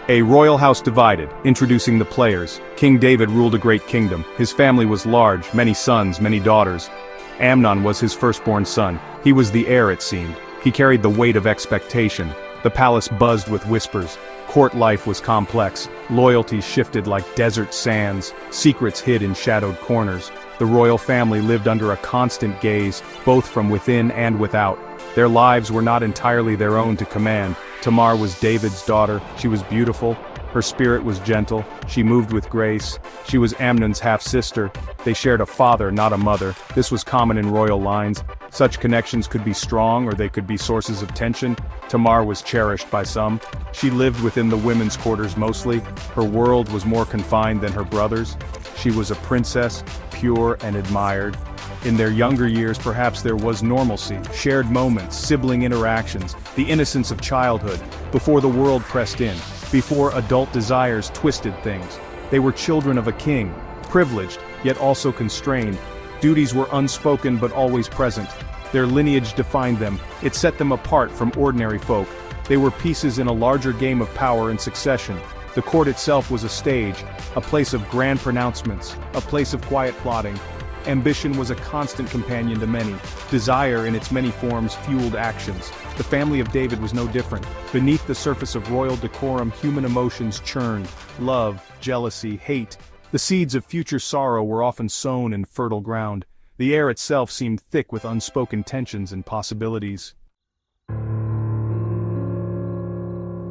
A royal house divided, introducing the players. King David ruled a great kingdom. His family was large, many sons, many daughters. Amnon was his firstborn son. He was the heir, it seemed. He carried the weight of expectation. The palace buzzed with whispers. Court life was complex. Loyalties shifted like desert sands. Secrets hid in shadowed corners. The royal family lived under a constant gaze, both from within and without. Their lives were not entirely their own to command. Tamar was David's daughter. She was beautiful. Her spirit was gentle. She moved with grace. She was Amnon's half-sister. They shared a father, not a mother. This was common in royal lines. Such connections could be strong or they could be sources of tension. Tamar was cherished by some. She lived within the women's quarters mostly. Her world was more confined than her brother's. She was a princess, pure and admired. In their younger years, perhaps there was normalcy, shared moments, sibling interactions, the innocence of childhood, before the world pressed in, before adult desires twisted things. They were children of a king, privileged, yet also constrained. Duties were unspoken but always present. Their lineage defined them. It set them apart from ordinary folk. They were pieces in a larger game of power and succession. The court itself was a stage, a place of grand pronouncements, a place of quiet plotting. Ambition was a constant companion to many. Desire in its many forms fueled actions. The family of David was no different. Beneath the surface of royal decorum, human emotions churned. Love, jealousy, hate. The seeds of future sorrow were often sown in fertile ground. The air itself seemed thick with unspoken tensions and possibilities.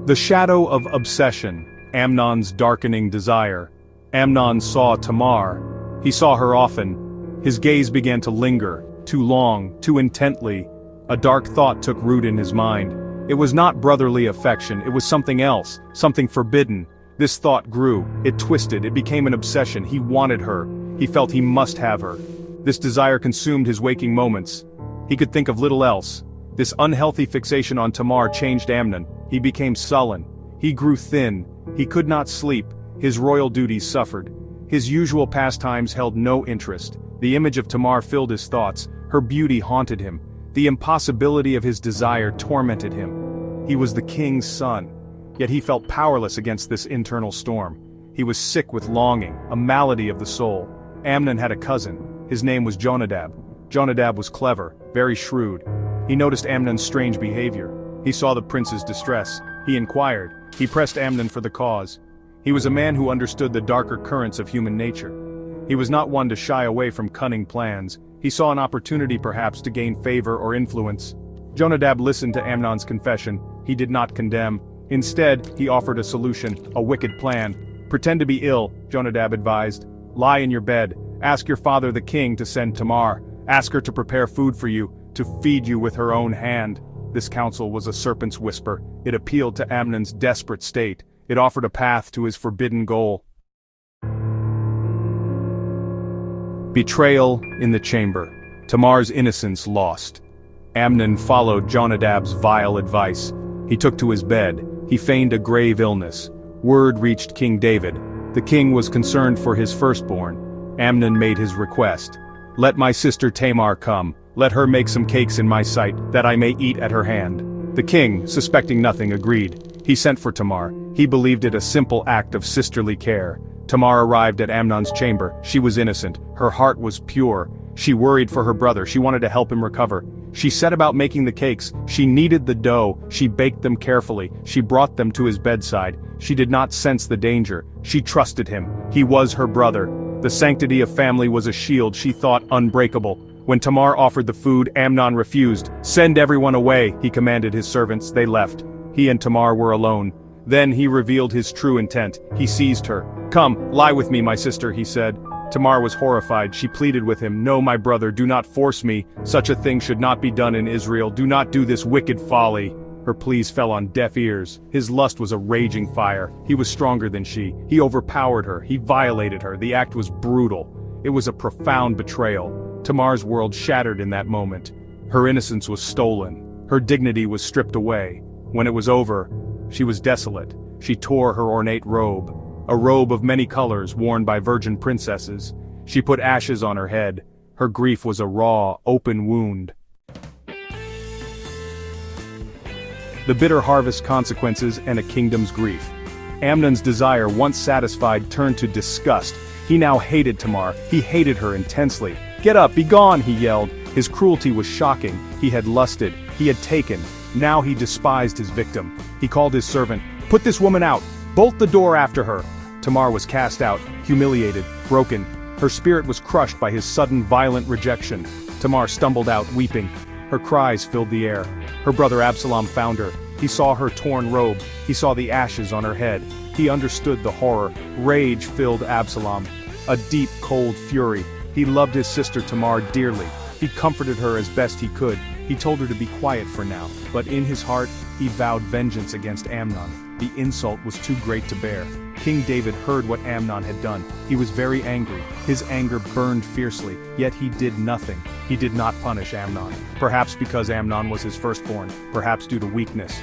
The shadow of obsession, Amnon's darkening desire. Amnon saw Tamar. He saw her often. His gaze began to linger, too long, too intently. A dark thought took root in his mind. It was not brotherly affection, it was something else, something forbidden. This thought grew, it twisted, it became an obsession. He wanted her. He felt he must have her. This desire consumed his waking moments. He could think of little else. This unhealthy fixation on Tamar changed Amnon. He became sullen. He grew thin. He could not sleep. His royal duties suffered. His usual pastimes held no interest. The image of Tamar filled his thoughts. Her beauty haunted him. The impossibility of his desire tormented him. He was the king's son. Yet he felt powerless against this internal storm. He was sick with longing, a malady of the soul. Amnon had a cousin. His name was Jonadab. Jonadab was clever, very shrewd. He noticed Amnon's strange behavior. He saw the prince's distress. He inquired. He pressed Amnon for the cause. He was a man who understood the darker currents of human nature. He was not one to shy away from cunning plans. He saw an opportunity perhaps to gain favor or influence. Jonadab listened to Amnon's confession. He did not condemn. Instead, he offered a solution, a wicked plan. Pretend to be ill, Jonadab advised. Lie in your bed. Ask your father the king to send Tamar. Ask her to prepare food for you, to feed you with her own hand. This counsel was a serpent's whisper. It appealed to Amnon's desperate state. It offered a path to his forbidden goal. Betrayal in the chamber. Tamar's innocence lost. Amnon followed Jonadab's vile advice. He took to his bed. He feigned a grave illness. Word reached King David. The king was concerned for his firstborn. Amnon made his request. Let my sister Tamar come. Let her make some cakes in my sight, that I may eat at her hand. The king, suspecting nothing, agreed. He sent for Tamar. He believed it a simple act of sisterly care. Tamar arrived at Amnon's chamber. She was innocent. Her heart was pure. She worried for her brother. She wanted to help him recover. She set about making the cakes. She kneaded the dough. She baked them carefully. She brought them to his bedside. She did not sense the danger. She trusted him. He was her brother. The sanctity of family was a shield she thought unbreakable. When Tamar offered the food, Amnon refused. Send everyone away, he commanded his servants. They left. He and Tamar were alone. Then he revealed his true intent. He seized her. Come, lie with me, my sister, he said. Tamar was horrified. She pleaded with him, No, my brother, do not force me. Such a thing should not be done in Israel. Do not do this wicked folly. Her pleas fell on deaf ears. His lust was a raging fire. He was stronger than she. He overpowered her. He violated her. The act was brutal. It was a profound betrayal. Tamar's world shattered in that moment. Her innocence was stolen. Her dignity was stripped away. When it was over, she was desolate. She tore her ornate robe, a robe of many colors worn by virgin princesses. She put ashes on her head. Her grief was a raw, open wound. The bitter harvest consequences and a kingdom's grief. Amnon's desire, once satisfied, turned to disgust. He now hated Tamar. He hated her intensely. "Get up, be gone," he yelled. His cruelty was shocking. He had lusted. He had taken. Now he despised his victim. He called his servant. "Put this woman out. Bolt the door after her." Tamar was cast out, humiliated, broken. Her spirit was crushed by his sudden, violent rejection. Tamar stumbled out, weeping. Her cries filled the air. Her brother Absalom found her. He saw her torn robe. He saw the ashes on her head. He understood the horror. Rage filled Absalom. A deep, cold fury. He loved his sister Tamar dearly. He comforted her as best he could. He told her to be quiet for now, but in his heart, he vowed vengeance against Amnon. The insult was too great to bear. King David heard what Amnon had done. He was very angry. His anger burned fiercely, yet he did nothing. He did not punish Amnon. Perhaps because Amnon was his firstborn, perhaps due to weakness.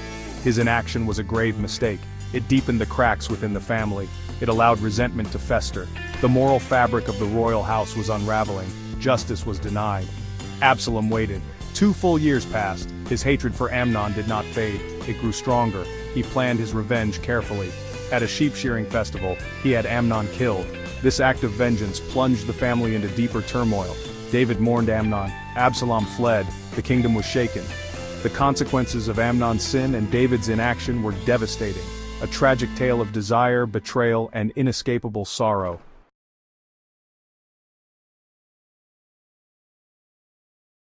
His inaction was a grave mistake. It deepened the cracks within the family. It allowed resentment to fester. The moral fabric of the royal house was unraveling. Justice was denied. Absalom waited. 2 full years passed. His hatred for Amnon did not fade. It grew stronger. He planned his revenge carefully. At a sheep-shearing festival, he had Amnon killed. This act of vengeance plunged the family into deeper turmoil. David mourned Amnon. Absalom fled. The kingdom was shaken. The consequences of Amnon's sin and David's inaction were devastating. A tragic tale of desire, betrayal, and inescapable sorrow.